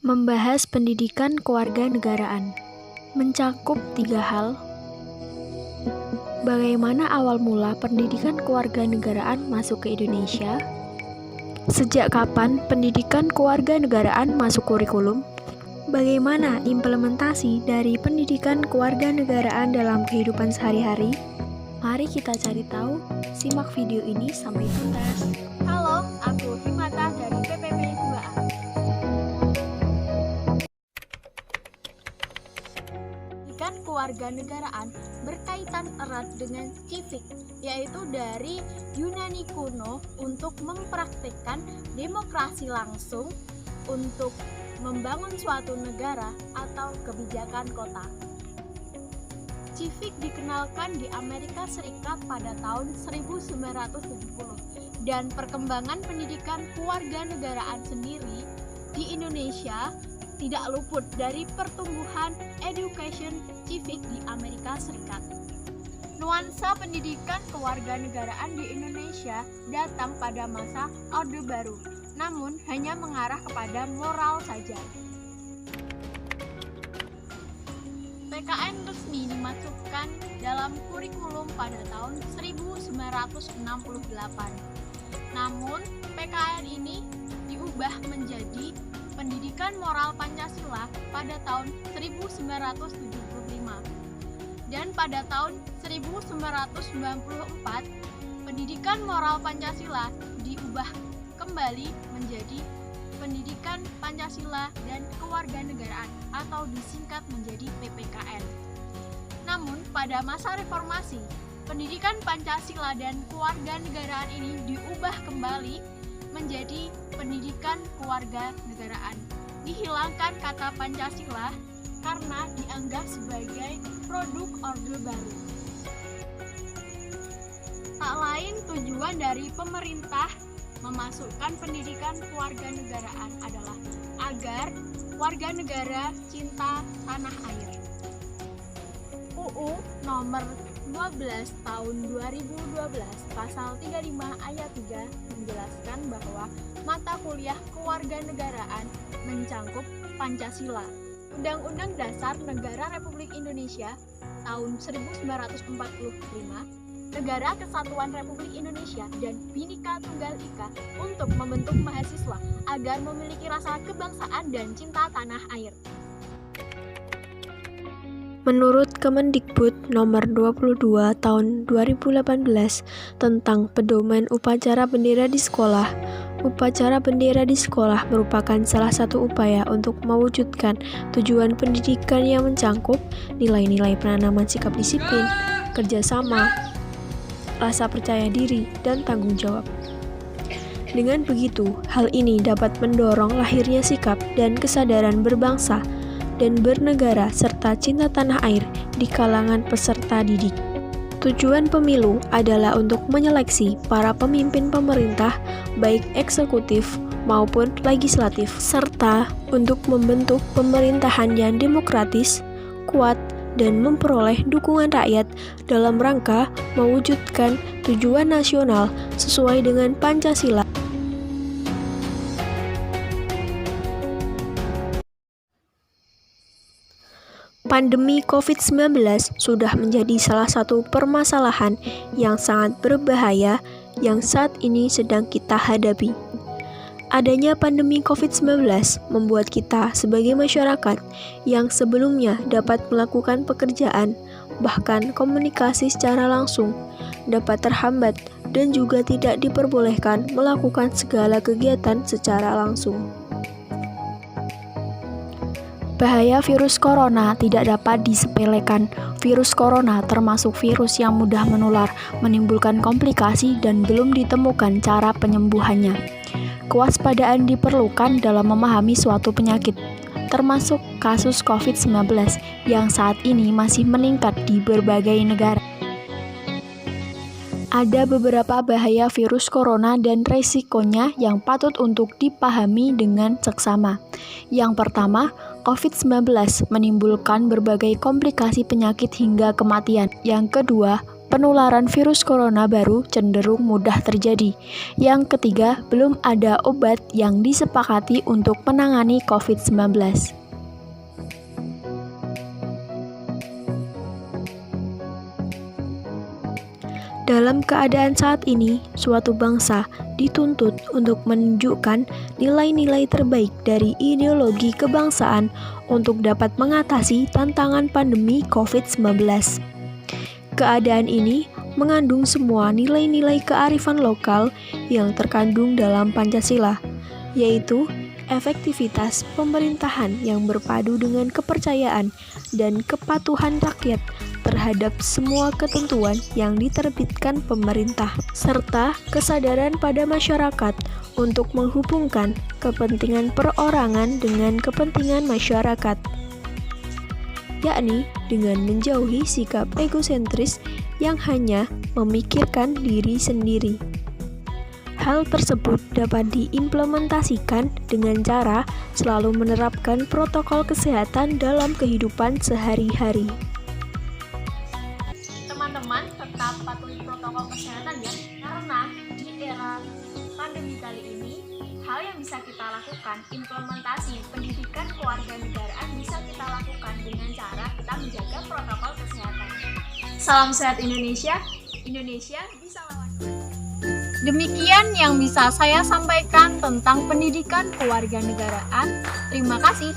Membahas pendidikan kewarganegaraan mencakup 3 hal. Bagaimana awal mula pendidikan kewarganegaraan masuk ke Indonesia? Sejak kapan pendidikan kewarganegaraan masuk kurikulum? Bagaimana implementasi dari pendidikan kewarganegaraan dalam kehidupan sehari-hari? Mari kita cari tahu, simak video ini sampai tuntas. Halo, aku Himata dari PPP 2A. Pendidikan kewarganegaraan berkaitan erat dengan civic, yaitu dari Yunani kuno untuk mempraktikkan demokrasi langsung untuk membangun suatu negara atau kebijakan kota. Civic dikenalkan di Amerika Serikat pada tahun 1970 dan perkembangan pendidikan kewarganegaraan sendiri di Indonesia tidak luput dari pertumbuhan education civic di Amerika Serikat. Nuansa pendidikan kewarganegaraan di Indonesia datang pada masa Orde Baru, namun hanya mengarah kepada moral saja. PKN resmi dimasukkan dalam kurikulum pada tahun 1968. Namun, PKN ini diubah menjadi Pendidikan Moral Pancasila pada tahun 1975. Dan pada tahun 1994, Pendidikan Moral Pancasila diubah kembali menjadi Pendidikan Pancasila dan Kewarganegaraan atau disingkat menjadi PPKN. Namun pada masa reformasi, Pendidikan Pancasila dan Kewarganegaraan ini diubah kembali menjadi Pendidikan Kewarganegaraan. Dihilangkan kata Pancasila karena dianggap sebagai produk Orde Baru. Tak lain tujuan dari pemerintah memasukkan pendidikan kewarganegaraan adalah agar warga negara cinta tanah air. UU nomor 12 tahun 2012 pasal 35 ayat 3 menjelaskan bahwa mata kuliah kewarganegaraan mencangkup Pancasila. Undang-Undang Dasar Negara Republik Indonesia tahun 1945, Negara Kesatuan Republik Indonesia dan Bhinneka Tunggal Ika untuk membentuk mahasiswa agar memiliki rasa kebangsaan dan cinta tanah air. Menurut Kemendikbud nomor 22 tahun 2018 tentang pedoman upacara bendera di sekolah, upacara bendera di sekolah merupakan salah satu upaya untuk mewujudkan tujuan pendidikan yang mencangkup nilai-nilai penanaman sikap disiplin, kerjasama, rasa percaya diri, dan tanggung jawab. Dengan begitu, hal ini dapat mendorong lahirnya sikap dan kesadaran berbangsa dan bernegara serta cinta tanah air di kalangan peserta didik. Tujuan pemilu adalah untuk menyeleksi para pemimpin pemerintah, baik eksekutif maupun legislatif, serta untuk membentuk pemerintahan yang demokratis, kuat, dan memperoleh dukungan rakyat dalam rangka mewujudkan tujuan nasional sesuai dengan Pancasila. Pandemi COVID-19 sudah menjadi salah satu permasalahan yang sangat berbahaya yang saat ini sedang kita hadapi. Adanya pandemi COVID-19 membuat kita sebagai masyarakat yang sebelumnya dapat melakukan pekerjaan, bahkan komunikasi secara langsung, dapat terhambat dan juga tidak diperbolehkan melakukan segala kegiatan secara langsung. Bahaya virus corona tidak dapat disepelekan. Virus corona termasuk virus yang mudah menular, menimbulkan komplikasi dan belum ditemukan cara penyembuhannya. Kewaspadaan diperlukan dalam memahami suatu penyakit, termasuk kasus COVID-19 yang saat ini masih meningkat di berbagai negara. Ada beberapa bahaya virus corona dan resikonya yang patut untuk dipahami dengan seksama. Yang pertama, COVID-19 menimbulkan berbagai komplikasi penyakit hingga kematian. Yang kedua, penularan virus corona baru cenderung mudah terjadi. Yang ketiga, belum ada obat yang disepakati untuk menangani COVID-19. Dalam keadaan saat ini, suatu bangsa dituntut untuk menunjukkan nilai-nilai terbaik dari ideologi kebangsaan untuk dapat mengatasi tantangan pandemi COVID-19. Keadaan ini mengandung semua nilai-nilai kearifan lokal yang terkandung dalam Pancasila, yaitu efektivitas pemerintahan yang berpadu dengan kepercayaan dan kepatuhan rakyat terhadap semua ketentuan yang diterbitkan pemerintah, serta kesadaran pada masyarakat untuk menghubungkan kepentingan perorangan dengan kepentingan masyarakat, yakni dengan menjauhi sikap egosentris yang hanya memikirkan diri sendiri. Hal tersebut dapat diimplementasikan dengan cara selalu menerapkan protokol kesehatan dalam kehidupan sehari-hari. Teman-teman tetap patuhi protokol kesehatan ya, karena di era pandemi kali ini hal yang bisa kita lakukan, implementasi pendidikan kewarganegaraan bisa kita lakukan dengan cara kita menjaga protokol kesehatan. Salam sehat Indonesia, Indonesia bisa lawan. Demikian yang bisa saya sampaikan tentang pendidikan kewarganegaraan. Terima kasih.